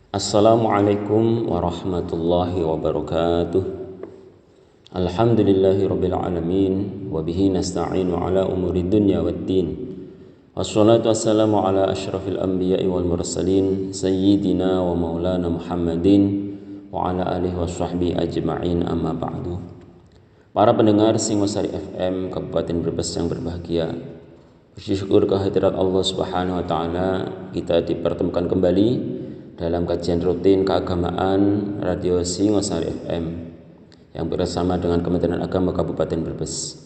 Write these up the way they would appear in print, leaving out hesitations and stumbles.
Assalamualaikum warahmatullahi wabarakatuh. Alhamdulillahirabbil alamin wa bihi nasta'inu ala umuri dunya waddin. Wassalatu wassalamu ala asyrafil anbiya'i wal mursalin sayyidina wa maulana Muhammadin wa ala alihi washabbihi ajma'in, amma ba'du. Para pendengar Singosari FM Kabupaten Brebes yang berbahagia, puji syukur kehadirat Allah Subhanahu wa taala, kita dipertemukan kembali dalam kajian rutin keagamaan Radio Singosari FM yang bersama dengan Kementerian Agama Kabupaten Brebes.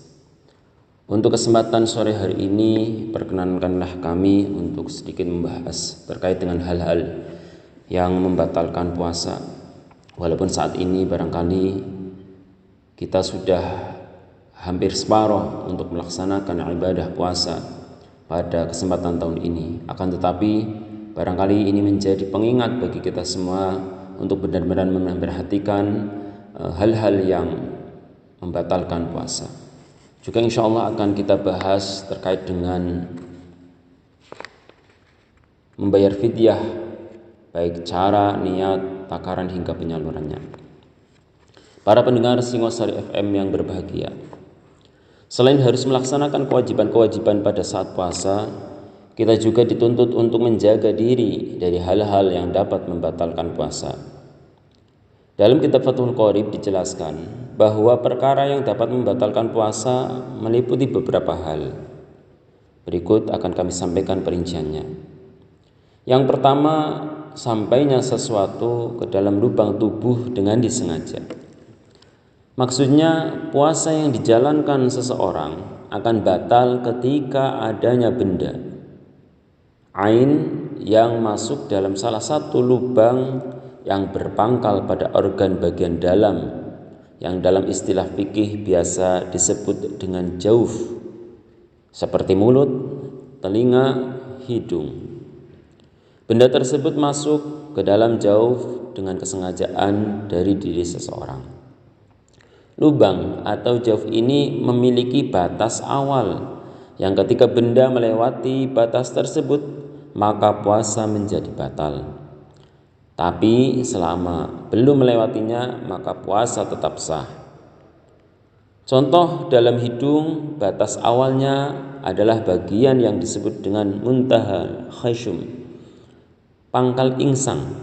Untuk kesempatan sore hari ini, perkenankanlah kami untuk sedikit membahas terkait dengan hal-hal yang membatalkan puasa. Walaupun saat ini barangkali kita sudah hampir separuh untuk melaksanakan ibadah puasa pada kesempatan tahun ini, akan tetapi barangkali ini menjadi pengingat bagi kita semua untuk benar-benar memperhatikan hal-hal yang membatalkan puasa. Juga insya Allah akan kita bahas terkait dengan membayar fidyah, baik cara, niat, takaran hingga penyalurannya. Para pendengar Singosari FM yang berbahagia, selain harus melaksanakan kewajiban-kewajiban pada saat puasa, kita juga dituntut untuk menjaga diri dari hal-hal yang dapat membatalkan puasa. Dalam kitab Fathul Qorib dijelaskan bahwa perkara yang dapat membatalkan puasa meliputi beberapa hal. Berikut akan kami sampaikan perinciannya. Yang pertama, sampainya sesuatu ke dalam lubang tubuh dengan disengaja. Maksudnya, puasa yang dijalankan seseorang akan batal ketika adanya benda ain yang masuk dalam salah satu lubang yang berpangkal pada organ bagian dalam yang dalam istilah fikih biasa disebut dengan jauf, seperti mulut, telinga, hidung. Benda tersebut masuk ke dalam jauf dengan kesengajaan dari diri seseorang. Lubang atau jauf ini memiliki batas awal yang ketika benda melewati batas tersebut maka puasa menjadi batal. Tapi selama belum melewatinya maka puasa tetap sah. Contoh dalam hidung, batas awalnya adalah bagian yang disebut dengan muntaha khayshum, pangkal insang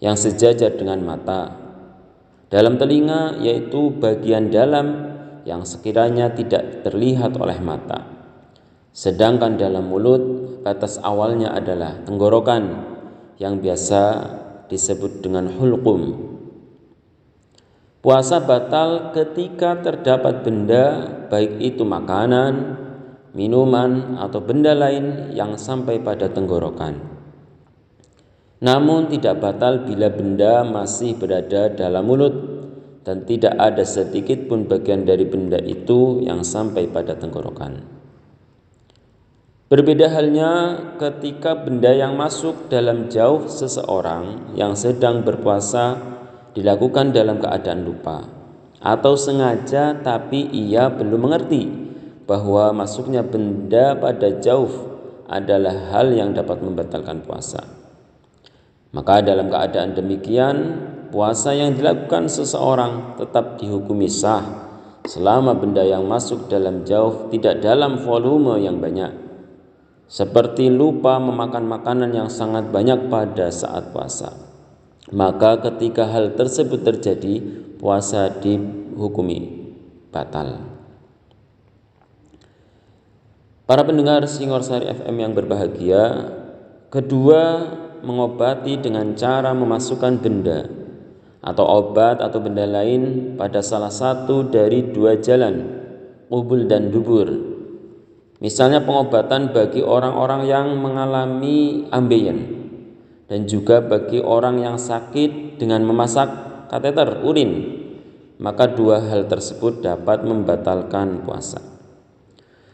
yang sejajar dengan mata. Dalam telinga yaitu bagian dalam yang sekiranya tidak terlihat oleh mata. Sedangkan dalam mulut, batas awalnya adalah tenggorokan yang biasa disebut dengan hulqum. Puasa batal ketika terdapat benda, baik itu makanan, minuman, atau benda lain yang sampai pada tenggorokan. Namun tidak batal bila benda masih berada dalam mulut dan tidak ada sedikit pun bagian dari benda itu yang sampai pada tenggorokan. Berbeda halnya ketika benda yang masuk dalam jauf seseorang yang sedang berpuasa dilakukan dalam keadaan lupa atau sengaja tapi ia belum mengerti bahwa masuknya benda pada jauf adalah hal yang dapat membatalkan puasa. Maka dalam keadaan demikian, puasa yang dilakukan seseorang tetap dihukumi sah selama benda yang masuk dalam jauf tidak dalam volume yang banyak, seperti lupa memakan makanan yang sangat banyak pada saat puasa. Maka ketika hal tersebut terjadi, puasa dihukumi batal. Para pendengar Singosari FM yang berbahagia, kedua, mengobati dengan cara memasukkan benda atau obat atau benda lain pada salah satu dari dua jalan, qubul dan dubur. Misalnya pengobatan bagi orang-orang yang mengalami ambeien dan juga bagi orang yang sakit dengan memasak kateter urin, maka dua hal tersebut dapat membatalkan puasa.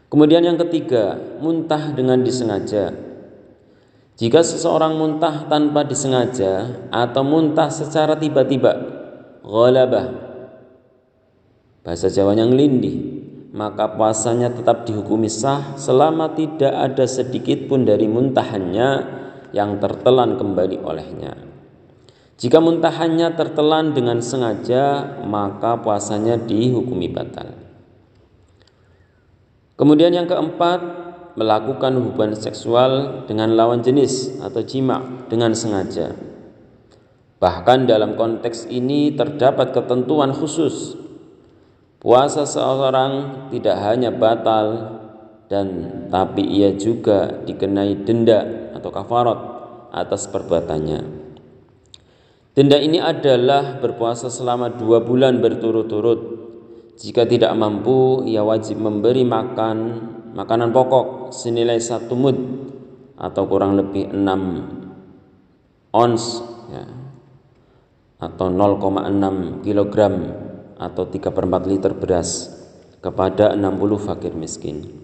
Kemudian yang ketiga, muntah dengan disengaja. Jika seseorang muntah tanpa disengaja atau muntah secara tiba-tiba, ghalabah, bahasa Jawanya ngelindih, maka puasanya tetap dihukumi sah selama tidak ada sedikit pun dari muntahannya yang tertelan kembali olehnya. Jika muntahannya tertelan dengan sengaja, maka puasanya dihukumi batal. Kemudian yang keempat, melakukan hubungan seksual dengan lawan jenis atau jima' dengan sengaja. Bahkan dalam konteks ini terdapat ketentuan khusus. Puasa seorang tidak hanya batal tapi ia juga dikenai denda atau kafarat atas perbuatannya. Denda ini adalah berpuasa selama 2 bulan berturut-turut. Jika tidak mampu, ia wajib memberi makanan pokok senilai 1 mud atau kurang lebih 6 ons ya, atau 0,6 kg atau 3/4 liter beras kepada 60 fakir miskin.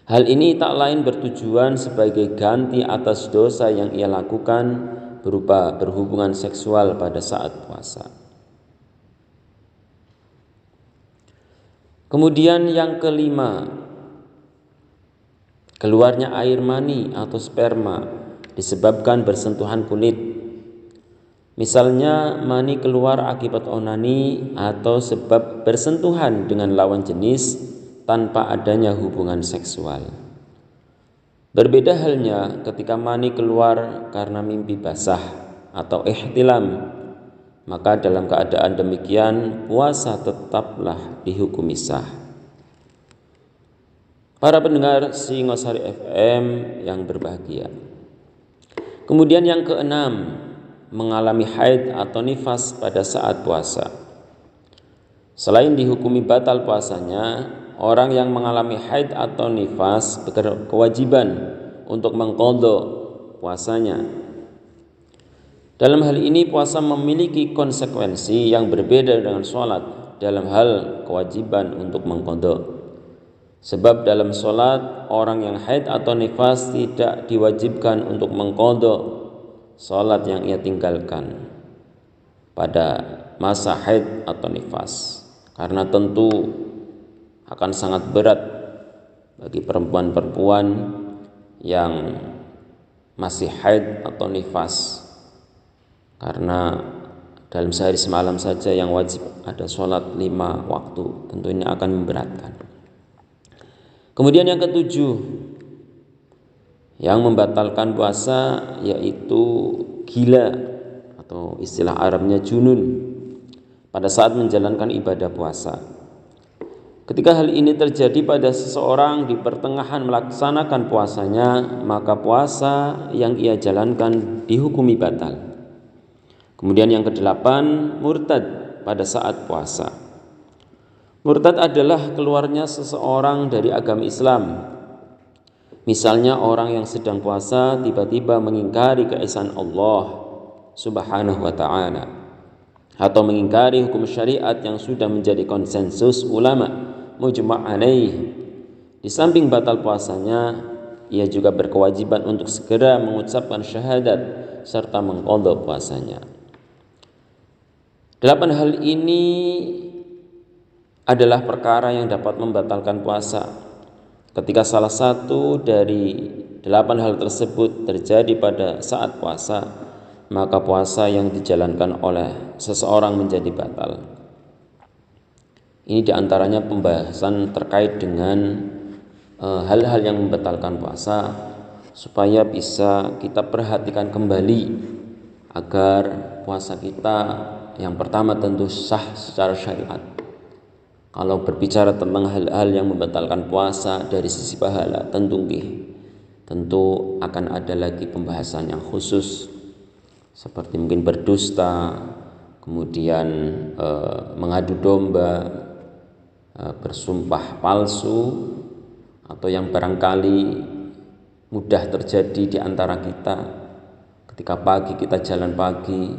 Hal ini tak lain bertujuan sebagai ganti atas dosa yang ia lakukan berupa berhubungan seksual pada saat puasa. Kemudian yang kelima, keluarnya air mani atau sperma disebabkan bersentuhan kulit. Misalnya mani keluar akibat onani atau sebab bersentuhan dengan lawan jenis tanpa adanya hubungan seksual. Berbeda halnya ketika mani keluar karena mimpi basah atau ihtilam, maka dalam keadaan demikian puasa tetaplah dihukumi sah. Para pendengar Singosari FM yang berbahagia. Kemudian yang keenam, mengalami haid atau nifas pada saat puasa. Selain dihukumi batal puasanya, orang yang mengalami haid atau nifas berkewajiban untuk mengqadha puasanya. Dalam hal ini puasa memiliki konsekuensi yang berbeda dengan sholat dalam hal kewajiban untuk mengqadha. Sebab dalam sholat orang yang haid atau nifas tidak diwajibkan untuk mengqadha sholat yang ia tinggalkan pada masa haid atau nifas, karena tentu akan sangat berat bagi perempuan-perempuan yang masih haid atau nifas, karena dalam sehari semalam saja yang wajib ada sholat 5 waktu, tentu ini akan memberatkan. Kemudian yang ketujuh, yang membatalkan puasa yaitu gila atau istilah Arabnya junun pada saat menjalankan ibadah puasa. Ketika hal ini terjadi pada seseorang di pertengahan melaksanakan puasanya, maka puasa yang ia jalankan dihukumi batal. Kemudian yang kedelapan, murtad pada saat puasa. Murtad adalah keluarnya seseorang dari agama Islam. Misalnya orang yang sedang puasa tiba-tiba mengingkari keesaan Allah Subhanahu wa ta'ala, atau mengingkari hukum syariat yang sudah menjadi konsensus ulama mujma' alaih. Di samping batal puasanya, ia juga berkewajiban untuk segera mengucapkan syahadat serta mengqadha puasanya. 8 hal ini adalah perkara yang dapat membatalkan puasa. Ketika salah satu dari 8 hal tersebut terjadi pada saat puasa, maka puasa yang dijalankan oleh seseorang menjadi batal. Ini diantaranya pembahasan terkait dengan hal-hal yang membatalkan puasa, supaya bisa kita perhatikan kembali agar puasa kita yang pertama tentu sah secara syariat. Kalau berbicara tentang hal-hal yang membatalkan puasa dari sisi pahala, tentu akan ada lagi pembahasan yang khusus, seperti mungkin berdusta, kemudian mengadu domba, bersumpah palsu, atau yang barangkali mudah terjadi di antara kita ketika pagi kita jalan pagi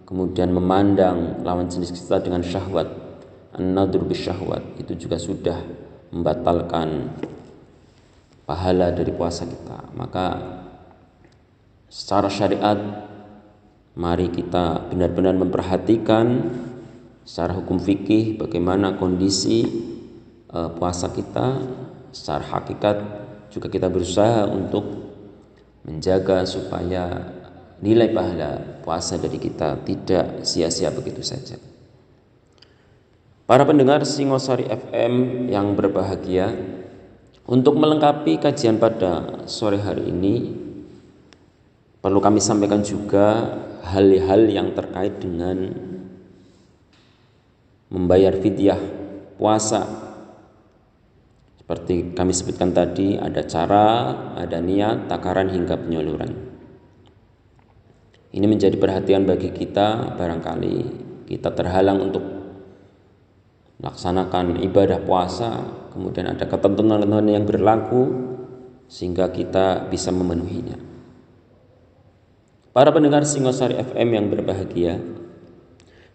kemudian memandang lawan jenis kita dengan syahwat, an-nadhr bisyahwat, itu juga sudah membatalkan pahala dari puasa kita. Maka secara syariat mari kita benar-benar memperhatikan secara hukum fikih bagaimana kondisi puasa kita. Secara hakikat juga kita berusaha untuk menjaga supaya nilai pahala puasa dari kita tidak sia-sia begitu saja. Para pendengar Singosari FM yang berbahagia, untuk melengkapi kajian pada sore hari ini perlu kami sampaikan juga hal-hal yang terkait dengan membayar fidyah puasa. Seperti kami sebutkan tadi, ada cara, ada niat, takaran hingga penyaluran. Ini menjadi perhatian bagi kita, barangkali kita terhalang untuk melaksanakan ibadah puasa, kemudian ada ketentuan-ketentuan yang berlaku sehingga kita bisa memenuhinya. Para pendengar Singosari FM yang berbahagia,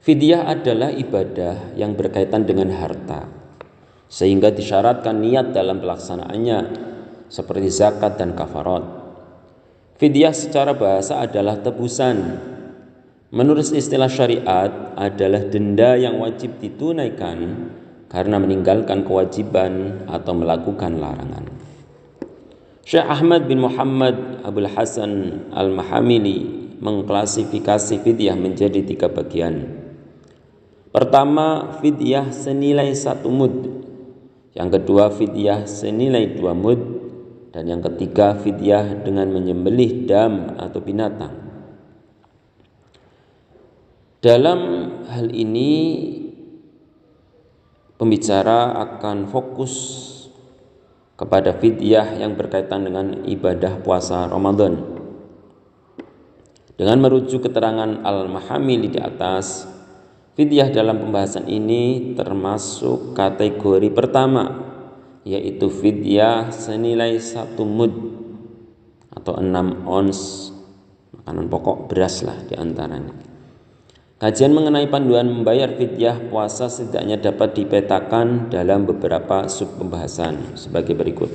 fidyah adalah ibadah yang berkaitan dengan harta, sehingga disyaratkan niat dalam pelaksanaannya seperti zakat dan kafarat. Fidyah secara bahasa adalah tebusan. Menurut istilah syariat adalah denda yang wajib ditunaikan karena meninggalkan kewajiban atau melakukan larangan. Syekh Ahmad bin Muhammad Abdul Hasan Al-Mahamili mengklasifikasi fidyah menjadi 3 bagian. Pertama, fidyah senilai 1 mud. Yang kedua, fidyah senilai 2 mud. Dan yang ketiga, fidyah dengan menyembelih dam atau binatang. Dalam hal ini pembicara akan fokus kepada fidyah yang berkaitan dengan ibadah puasa Ramadan. Dengan merujuk keterangan Al-Mahamili di atas, fidyah dalam pembahasan ini termasuk kategori pertama, yaitu fidyah senilai 1 mud atau 6 ons makanan pokok beras lah diantaranya. Kajian mengenai panduan membayar fidyah puasa setidaknya dapat dipetakan dalam beberapa sub pembahasan sebagai berikut.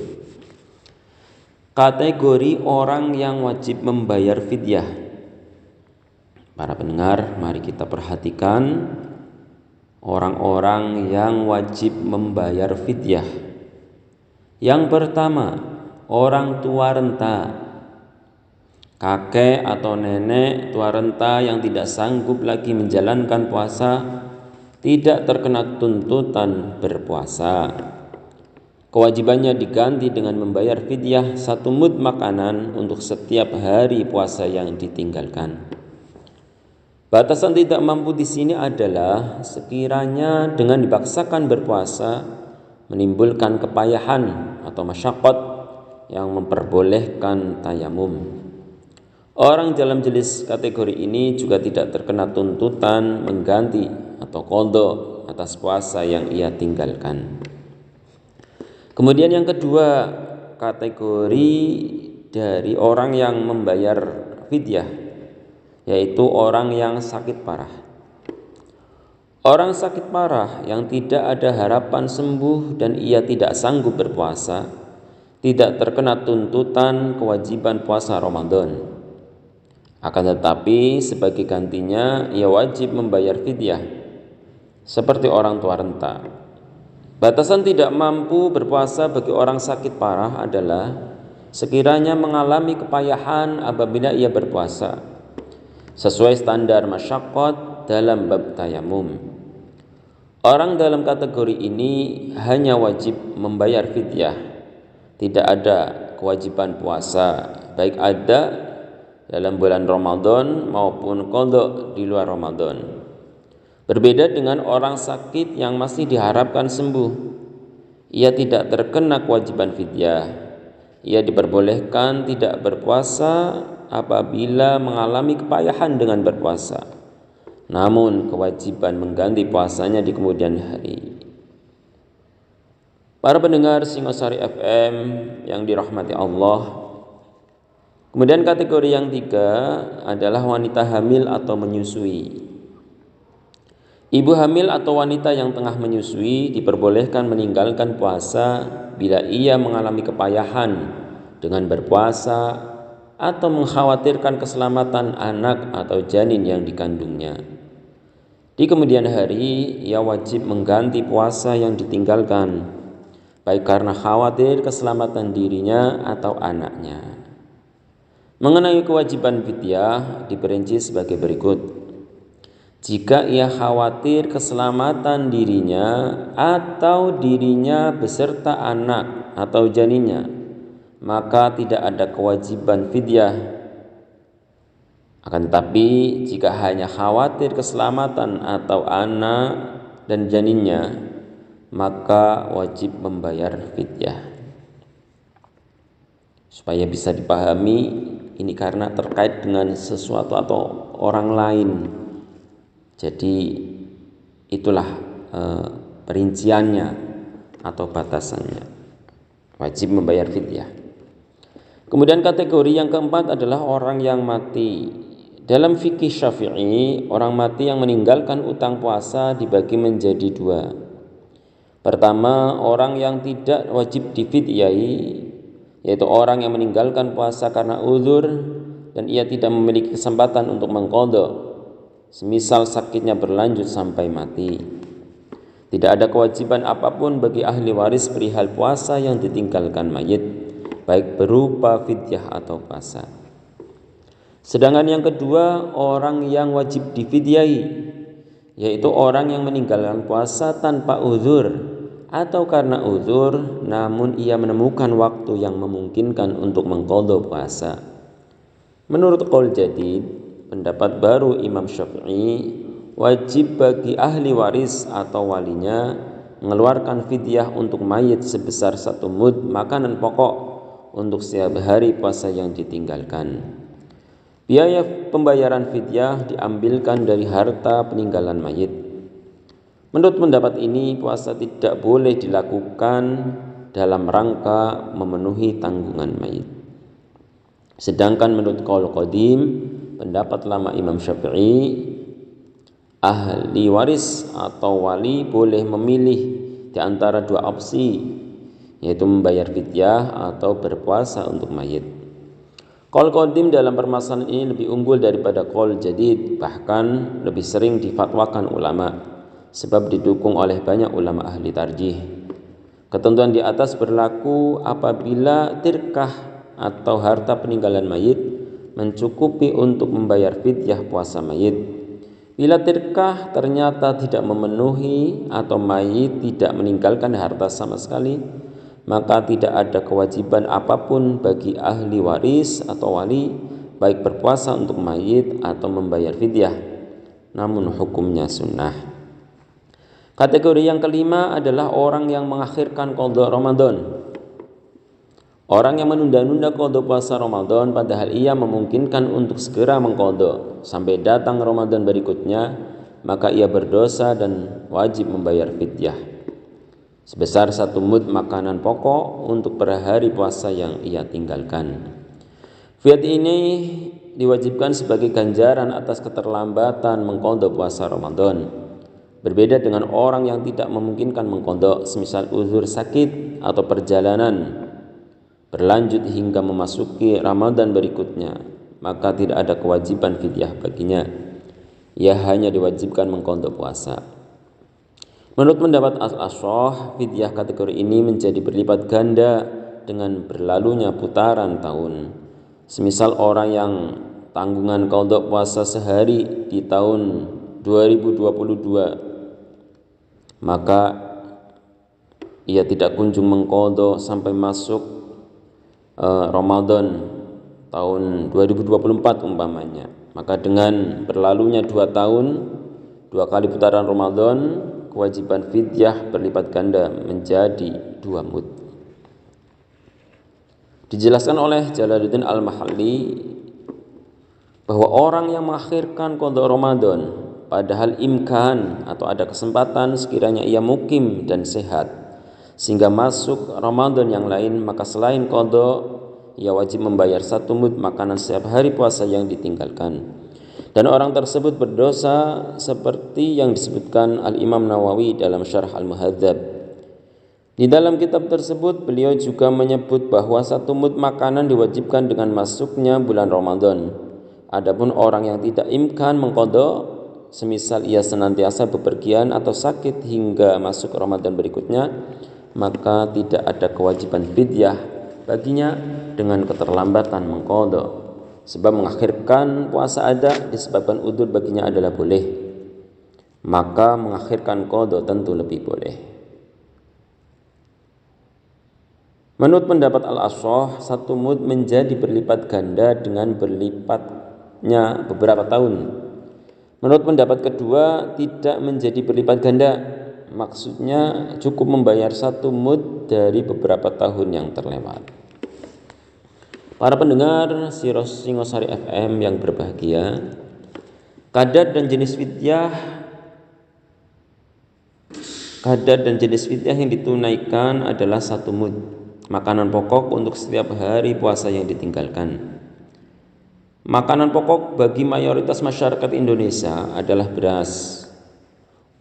Kategori orang yang wajib membayar fidyah. Para pendengar, mari kita perhatikan orang-orang yang wajib membayar fidyah. Yang pertama, orang tua renta. Kakek atau nenek tua renta yang tidak sanggup lagi menjalankan puasa tidak terkena tuntutan berpuasa. Kewajibannya diganti dengan membayar fidyah 1 mud makanan untuk setiap hari puasa yang ditinggalkan. Batasan tidak mampu di sini adalah sekiranya dengan dipaksakan berpuasa menimbulkan kepayahan atau masyaqqat yang memperbolehkan tayamum. Orang dalam jenis kategori ini juga tidak terkena tuntutan mengganti atau qadha atas puasa yang ia tinggalkan. Kemudian yang kedua, kategori dari orang yang membayar fidyah, yaitu orang yang sakit parah. Orang sakit parah yang tidak ada harapan sembuh dan ia tidak sanggup berpuasa, tidak terkena tuntutan kewajiban puasa Ramadan. Akan tetapi sebagai gantinya ia wajib membayar fidyah seperti orang tua renta. Batasan tidak mampu berpuasa bagi orang sakit parah adalah sekiranya mengalami kepayahan apabila ia berpuasa sesuai standar masyaqqat dalam bab tayamum. Orang dalam kategori ini hanya wajib membayar fidyah, tidak ada kewajiban puasa, baik ada dalam bulan Ramadan maupun qadha di luar Ramadan. Berbeda dengan orang sakit yang masih diharapkan sembuh, ia tidak terkena kewajiban fidyah. Ia diperbolehkan tidak berpuasa apabila mengalami kepayahan dengan berpuasa. Namun kewajiban mengganti puasanya di kemudian hari. Para pendengar Singosari FM yang dirahmati Allah, kemudian kategori yang 3 adalah wanita hamil atau menyusui. Ibu hamil atau wanita yang tengah menyusui diperbolehkan meninggalkan puasa bila ia mengalami kepayahan dengan berpuasa atau mengkhawatirkan keselamatan anak atau janin yang dikandungnya. Di kemudian hari ia wajib mengganti puasa yang ditinggalkan, baik karena khawatir keselamatan dirinya atau anaknya. Mengenai kewajiban fidyah diperinci sebagai berikut. Jika ia khawatir keselamatan dirinya atau dirinya beserta anak atau janinnya, maka tidak ada kewajiban fidyah. Akan tetapi jika hanya khawatir keselamatan atau anak dan janinnya, maka wajib membayar fidyah. Supaya bisa dipahami, ini karena terkait dengan sesuatu atau orang lain. Jadi itulah perinciannya atau batasannya. Wajib membayar fidyah. Kemudian kategori yang keempat adalah orang yang mati. Dalam fikih Syafi'i, orang mati yang meninggalkan utang puasa dibagi menjadi dua. Pertama, orang yang tidak wajib difidyahi, yaitu orang yang meninggalkan puasa karena uzur dan ia tidak memiliki kesempatan untuk mengqadha, semisal sakitnya berlanjut sampai mati. Tidak ada kewajiban apapun bagi ahli waris perihal puasa yang ditinggalkan mayit, baik berupa fidyah atau puasa. Sedangkan yang kedua, orang yang wajib difidyahi, yaitu orang yang meninggalkan puasa tanpa uzur atau karena uzur namun ia menemukan waktu yang memungkinkan untuk mengqadha puasa. Menurut qaul jadid, pendapat baru Imam Syafi'i, wajib bagi ahli waris atau walinya mengeluarkan fidyah untuk mayit sebesar 1 mud makanan pokok untuk setiap hari puasa yang ditinggalkan. Biaya pembayaran fidyah diambilkan dari harta peninggalan mayit. Menurut pendapat ini, puasa tidak boleh dilakukan dalam rangka memenuhi tanggungan mayit. Sedangkan menurut qaul qadim, pendapat lama Imam Syafi'i, ahli waris atau wali boleh memilih di antara dua opsi, yaitu membayar fidyah atau berpuasa untuk mayit. Qaul qadim dalam permasalahan ini lebih unggul daripada qaul jadid, bahkan lebih sering difatwakan ulama, sebab didukung oleh banyak ulama ahli tarjih. Ketentuan di atas berlaku apabila tirkah atau harta peninggalan mayit mencukupi untuk membayar fidyah puasa mayit. Bila tirkah ternyata tidak memenuhi atau mayit tidak meninggalkan harta sama sekali, maka tidak ada kewajiban apapun bagi ahli waris atau wali, baik berpuasa untuk mayit atau membayar fidyah, namun hukumnya sunnah. Kategori yang kelima adalah orang yang mengakhirkan qadha Ramadan. Orang yang menunda-nunda qadha puasa Ramadan padahal ia memungkinkan untuk segera mengqadha sampai datang Ramadan berikutnya, maka ia berdosa dan wajib membayar fidyah sebesar 1 mud makanan pokok untuk per hari puasa yang ia tinggalkan. Fidyah ini diwajibkan sebagai ganjaran atas keterlambatan mengqadha puasa Ramadan. Berbeda dengan orang yang tidak memungkinkan mengqadha, semisal uzur sakit atau perjalanan berlanjut hingga memasuki Ramadan berikutnya, maka tidak ada kewajiban fidyah baginya. Ia hanya diwajibkan mengqadha puasa. Menurut pendapat Al-Ashah, fidyah kategori ini menjadi berlipat ganda dengan berlalunya putaran tahun. Semisal orang yang tanggungan qadha puasa sehari di tahun 2022, maka ia tidak kunjung mengqadha sampai masuk Ramadan tahun 2024 umpamanya. Maka dengan berlalunya 2 tahun, 2 kali putaran Ramadan, kewajiban fidyah berlipat ganda menjadi 2 mud. Dijelaskan oleh Jalaluddin Al-Mahalli bahwa orang yang mengakhirkan qadha Ramadan padahal imkan atau ada kesempatan sekiranya ia mukim dan sehat sehingga masuk Ramadan yang lain, maka selain qadha ia wajib membayar 1 mud makanan setiap hari puasa yang ditinggalkan. Dan orang tersebut berdosa seperti yang disebutkan Al-Imam Nawawi dalam Syarh Al-Muhadzab. Di dalam kitab tersebut beliau juga menyebut bahwa 1 mud makanan diwajibkan dengan masuknya bulan Ramadan. Adapun orang yang tidak imkan mengqadha, semisal ia senantiasa bepergian atau sakit hingga masuk Ramadan berikutnya, maka tidak ada kewajiban fidyah baginya dengan keterlambatan mengqadha. Sebab mengakhirkan puasa ada disebabkan udzur baginya adalah boleh, maka mengakhirkan qada tentu lebih boleh. Menurut pendapat Al-Ashah, satu mud menjadi berlipat ganda dengan berlipatnya beberapa tahun. Menurut pendapat kedua, tidak menjadi berlipat ganda. Maksudnya cukup membayar satu mud dari beberapa tahun yang terlewat. Para pendengar Singosari FM yang berbahagia, kadar dan jenis fidyah yang ditunaikan adalah satu mud, makanan pokok untuk setiap hari puasa yang ditinggalkan. Makanan pokok bagi mayoritas masyarakat Indonesia adalah beras.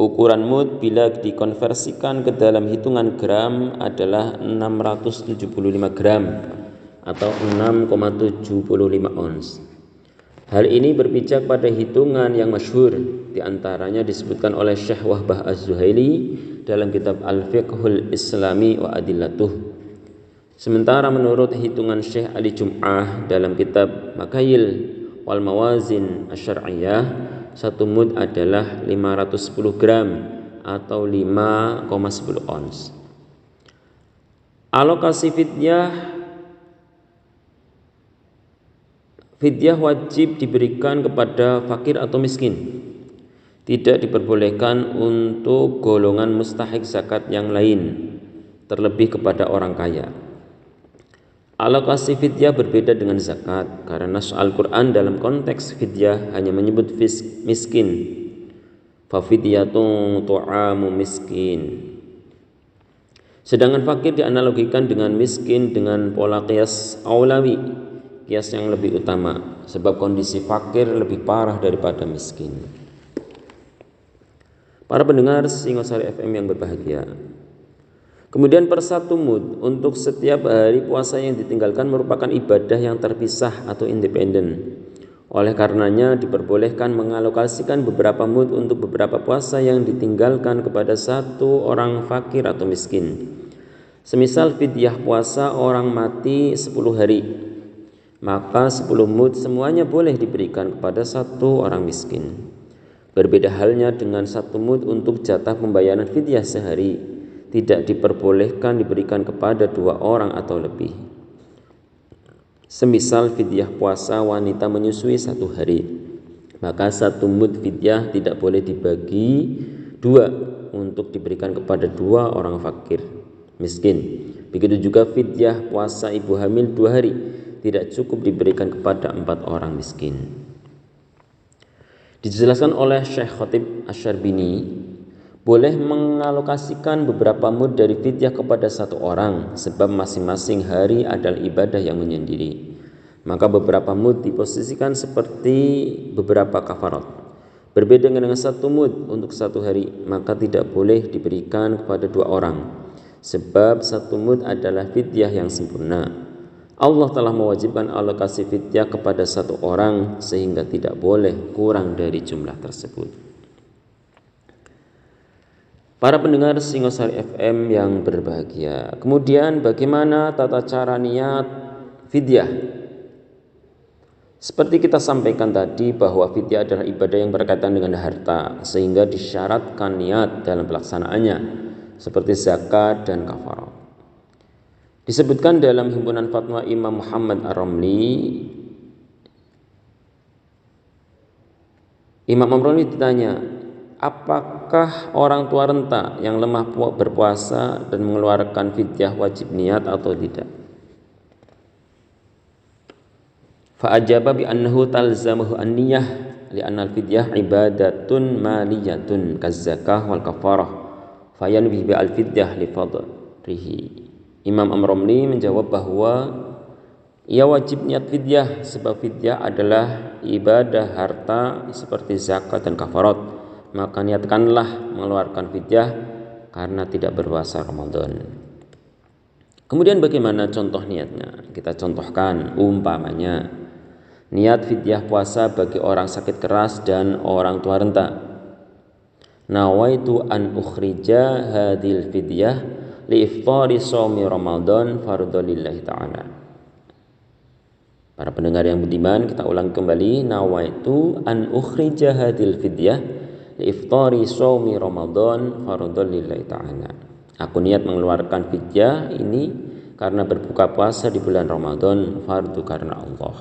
Ukuran mud bila dikonversikan ke dalam hitungan gram adalah 675 gram atau 6,75 ons. Hal ini berpijak pada hitungan yang masyhur, diantaranya disebutkan oleh Syekh Wahbah Az-Zuhaili dalam kitab Al-Fiqhul Islami wa Adillatuh. Sementara menurut hitungan Syekh Ali Jum'ah dalam kitab Makayil wal Mawazin Asy-Syar'iyyah, satu mud adalah 510 gram atau 5,10 ons. Alokasi fidyah wajib diberikan kepada fakir atau miskin. Tidak diperbolehkan untuk golongan mustahik zakat yang lain, terlebih kepada orang kaya. Alokasi fidyah berbeda dengan zakat karena Al-Quran dalam konteks fidyah hanya menyebut miskin. Fafidyatun tu'amu miskin. Sedangkan fakir dianalogikan dengan miskin dengan pola qiyas aulawi, qiyas yang lebih utama, sebab kondisi fakir lebih parah daripada miskin. Para pendengar Singosari FM yang berbahagia, kemudian per satu mud untuk setiap hari puasa yang ditinggalkan merupakan ibadah yang terpisah atau independen. Oleh karenanya diperbolehkan mengalokasikan beberapa mud untuk beberapa puasa yang ditinggalkan kepada satu orang fakir atau miskin. Semisal fidyah puasa orang mati 10 hari, maka 10 mud semuanya boleh diberikan kepada satu orang miskin. Berbeda halnya dengan satu mud untuk jatah pembayaran fidyah sehari, tidak diperbolehkan diberikan kepada 2 orang atau lebih. Semisal fidyah puasa wanita menyusui 1 hari, maka 1 mud fidyah tidak boleh dibagi 2 untuk diberikan kepada 2 orang fakir miskin. Begitu juga fidyah puasa ibu hamil 2 hari tidak cukup diberikan kepada 4 orang miskin. Dijelaskan oleh Syekh Khatib Asy-Syarbini, boleh mengalokasikan beberapa mud dari fidyah kepada 1 orang, sebab masing-masing hari adalah ibadah yang menyendiri. Maka beberapa mud diposisikan seperti beberapa kafarat. Berbeda dengan 1 mud untuk 1 hari, maka tidak boleh diberikan kepada 2 orang, sebab 1 mud adalah fidyah yang sempurna. Allah telah mewajibkan alokasi fidyah kepada 1 orang sehingga tidak boleh kurang dari jumlah tersebut. Para pendengar Singosari FM yang berbahagia, kemudian bagaimana tata cara niat fidyah? Seperti kita sampaikan tadi bahwa fidyah adalah ibadah yang berkaitan dengan harta, sehingga disyaratkan niat dalam pelaksanaannya seperti zakat dan kafarah. Disebutkan dalam himpunan fatwa Imam Muhammad Ar-Ramli, Imam Ar-Ramli ditanya, apakah orang tua renta yang lemah berpuasa dan mengeluarkan fidyah wajib niat atau tidak? Fa'ajaba bi annahu talzamuhu an-niyah li'anna al-fidyah ibadatun maliyatun kaz-zakah wal kafarah fayanwi bi al-fidyah li fadrihi. Imam Ar-Ramli menjawab bahwa ia wajib niat fidyah sebab fidyah adalah ibadah harta seperti zakat dan kafarat. Maka niatkanlah mengeluarkan fidyah karena tidak berpuasa Ramadan. Kemudian bagaimana contoh niatnya? Kita contohkan umpamanya niat fidyah puasa bagi orang sakit keras dan orang tua renta. Nawaitu an ukhrija hadhil fidyah li iftari shaumi Ramadan fardhu lillahi ta'ala. Para pendengar yang budiman, kita ulang kembali, nawaitu an ukhrija hadil fidyah li iftari shaumi Ramadan fardhan lillahi ta'ala. Aku niat mengeluarkan fidyah ini karena berbuka puasa di bulan Ramadan fardu karena Allah.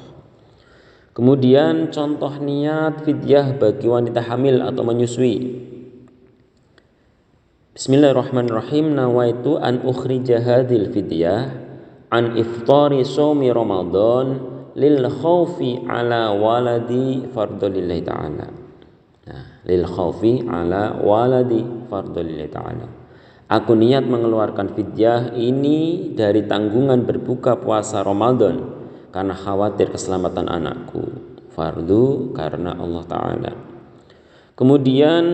Kemudian contoh niat fidyah bagi wanita hamil atau menyusui. Bismillahirrahmanirrahim. Nawaitu an ukhrija hadil fidyah an iftari shaumi Ramadan lil khaufi ala waladi fardhu lillahi ta'ala. Nah, lil khaufi ala waladi fardhu lillahi ta'ala. Aku niat mengeluarkan fidyah ini dari tanggungan berbuka puasa Ramadan karena khawatir keselamatan anakku. Fardu karena Allah Ta'ala. Kemudian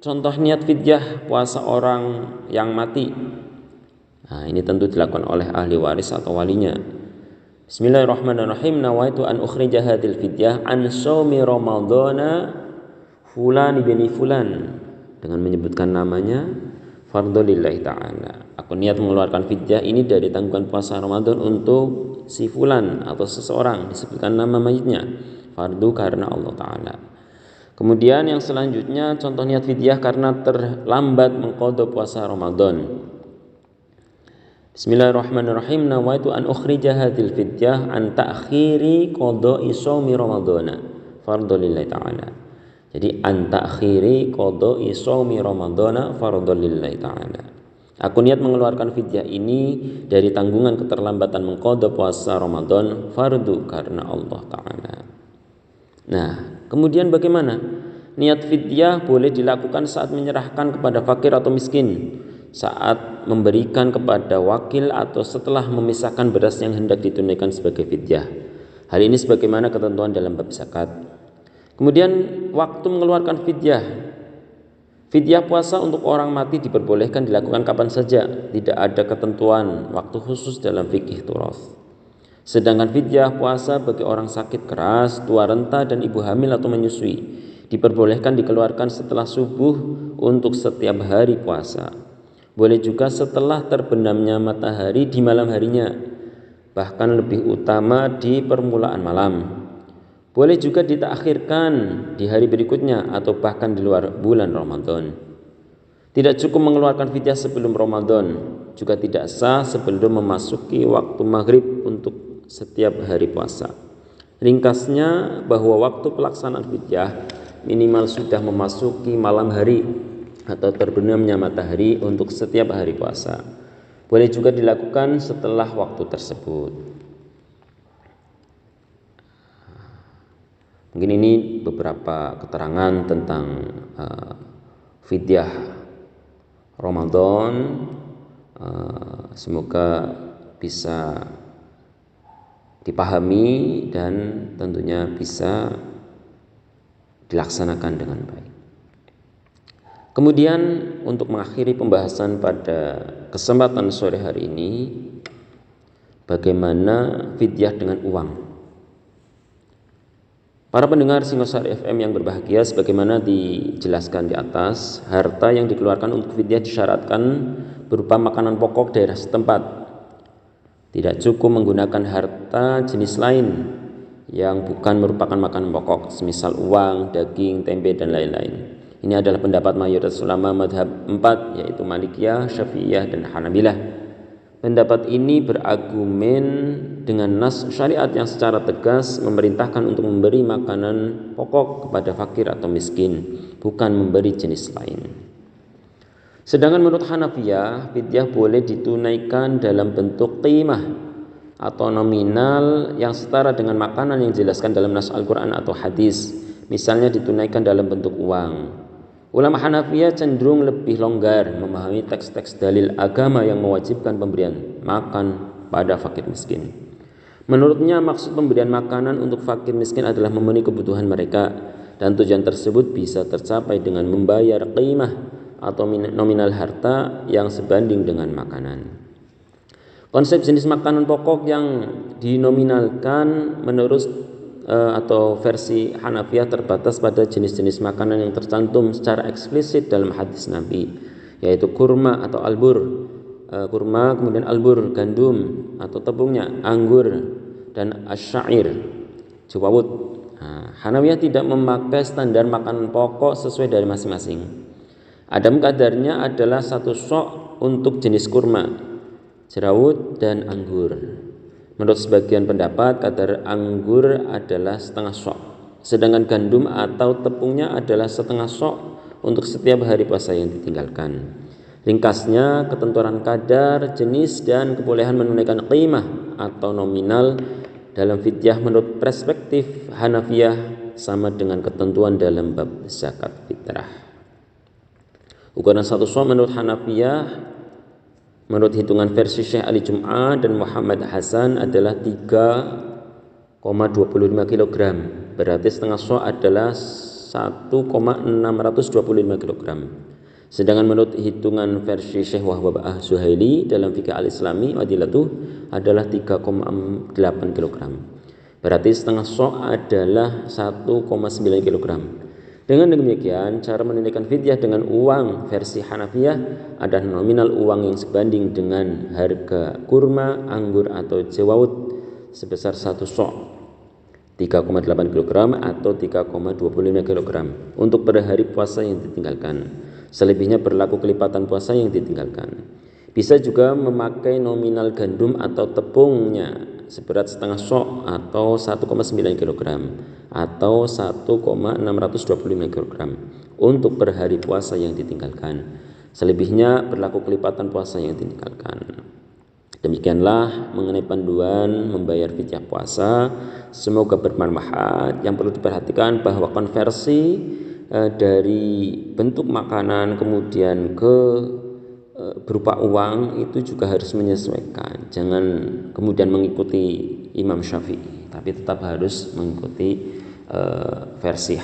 contoh niat fidyah puasa orang yang mati. Nah, ini tentu dilakukan oleh ahli waris atau walinya. Bismillahirrahmanirrahim. Nawaitu an ukhrija hadil fidyah an shaumi Ramadana fulan ibni fulan, dengan menyebutkan namanya fardhu lillahi ta'ala. Aku niat mengeluarkan fidyah ini dari tanggungan puasa Ramadan untuk si fulan atau seseorang, disebutkan nama mayitnya, fardu karena Allah Ta'ala. Kemudian yang selanjutnya contoh niat fidyah karena terlambat mengqadha puasa Ramadan. Bismillahirrahmanirrahim. Nawaitu an ukhrija hadil fidyah an ta'khiri qada'i shaumi Ramadana fardhu lillahi ta'ala. Jadi an ta'khiri qada'i shaumi Ramadana fardhu lillahi ta'ala. Aku niat mengeluarkan fidyah ini dari tanggungan keterlambatan mengqadha puasa Ramadan fardu karena Allah Ta'ala. Nah, kemudian bagaimana? Niat fidyah boleh dilakukan saat menyerahkan kepada fakir atau miskin, saat memberikan kepada wakil, atau setelah memisahkan beras yang hendak ditunaikan sebagai fidyah. Hal ini sebagaimana ketentuan dalam bab zakat. Kemudian waktu mengeluarkan fidyah. Fidyah puasa untuk orang mati diperbolehkan dilakukan kapan saja, tidak ada ketentuan waktu khusus dalam fikih turas. Sedangkan fidyah puasa bagi orang sakit keras, tua renta, dan ibu hamil atau menyusui diperbolehkan dikeluarkan setelah subuh untuk setiap hari puasa. Boleh juga setelah terbenamnya matahari di malam harinya, bahkan lebih utama di permulaan malam. Boleh juga ditakhirkan di hari berikutnya atau bahkan di luar bulan Ramadan. Tidak cukup mengeluarkan fidyah sebelum Ramadan, juga tidak sah sebelum memasuki waktu maghrib untuk setiap hari puasa. Ringkasnya bahwa waktu pelaksanaan fidyah minimal sudah memasuki malam hari atau terbenamnya matahari untuk setiap hari puasa. Boleh juga dilakukan setelah waktu tersebut. Mungkin ini beberapa keterangan tentang fidyah Ramadan. Semoga bisa dipahami dan tentunya bisa dilaksanakan dengan baik. Kemudian untuk mengakhiri pembahasan pada kesempatan sore hari ini, bagaimana fidyah dengan uang. Para pendengar Singosari FM yang berbahagia, sebagaimana dijelaskan di atas, harta yang dikeluarkan untuk fidyah disyaratkan berupa makanan pokok daerah setempat. Tidak cukup menggunakan harta jenis lain yang bukan merupakan makanan pokok, semisal uang, daging, tempe, dan lain-lain. Ini adalah pendapat mayoritas ulama madhab 4, yaitu Malikiyah, Syafi'iyah, dan Hanabilah. Pendapat ini berargumen dengan nas syariat yang secara tegas memerintahkan untuk memberi makanan pokok kepada fakir atau miskin, bukan memberi jenis lain. Sedangkan menurut Hanafiyah, fidyah boleh ditunaikan dalam bentuk qimah atau nominal yang setara dengan makanan yang dijelaskan dalam nas Al-Quran atau hadis, misalnya ditunaikan dalam bentuk uang. Ulama Hanafiyah cenderung lebih longgar memahami teks-teks dalil agama yang mewajibkan pemberian makan pada fakir miskin. Menurutnya maksud pemberian makanan untuk fakir miskin adalah memenuhi kebutuhan mereka, dan tujuan tersebut bisa tercapai dengan membayar qimah atau nominal harta yang sebanding dengan makanan. Konsep jenis makanan pokok yang dinominalkan menurut atau versi Hanafiyah terbatas pada jenis-jenis makanan yang tercantum secara eksplisit dalam hadis Nabi, yaitu kurma atau albur, kurma, kemudian albur, gandum atau tepungnya, anggur, dan asyair, jawawut. Hanafiyah tidak memakai standar makanan pokok sesuai dari masing-masing. Adapun kadarnya adalah 1 sok untuk jenis kurma, jerawut dan anggur. Menurut sebagian pendapat, kadar anggur adalah 1/2 sok, sedangkan gandum atau tepungnya adalah 1/2 sok untuk setiap hari puasa yang ditinggalkan. Ringkasnya, ketentuan kadar, jenis, dan kebolehan menunaikan qimah atau nominal dalam fidyah menurut perspektif Hanafiyah sama dengan ketentuan dalam bab zakat fitrah. Ukuran 1 sok menurut Hanafiyah menurut hitungan versi Syekh Ali Jum'ah dan Muhammad Hasan adalah 3,25 kg. Berarti 1/2 sok adalah 1,625 kg. Sedangkan menurut hitungan versi Syekh Wahbab Az-Zuhaili dalam fikih al-Islami adilatuh adalah 3,8 kg. Berarti 1/2 sok adalah 1,9 kg. Dengan demikian, cara menunaikan fidyah dengan uang versi Hanafiyah adalah nominal uang yang sebanding dengan harga kurma, anggur atau jawawut sebesar 1 sok, 3,8 kg atau 3,25 kg untuk per hari puasa yang ditinggalkan. Selebihnya berlaku kelipatan puasa yang ditinggalkan. Bisa juga memakai nominal gandum atau tepungnya seberat 1/2 sok atau 1,9 kg atau 1,625 kg untuk per hari puasa yang ditinggalkan. Selebihnya berlaku kelipatan puasa yang ditinggalkan. Demikianlah mengenai panduan membayar fidyah puasa. Semoga bermanfaat. Yang perlu diperhatikan bahwa konversi dari bentuk makanan kemudian ke berupa uang itu juga harus menyesuaikan. Jangan kemudian mengikuti Imam Syafi'i, tapi tetap harus mengikuti versi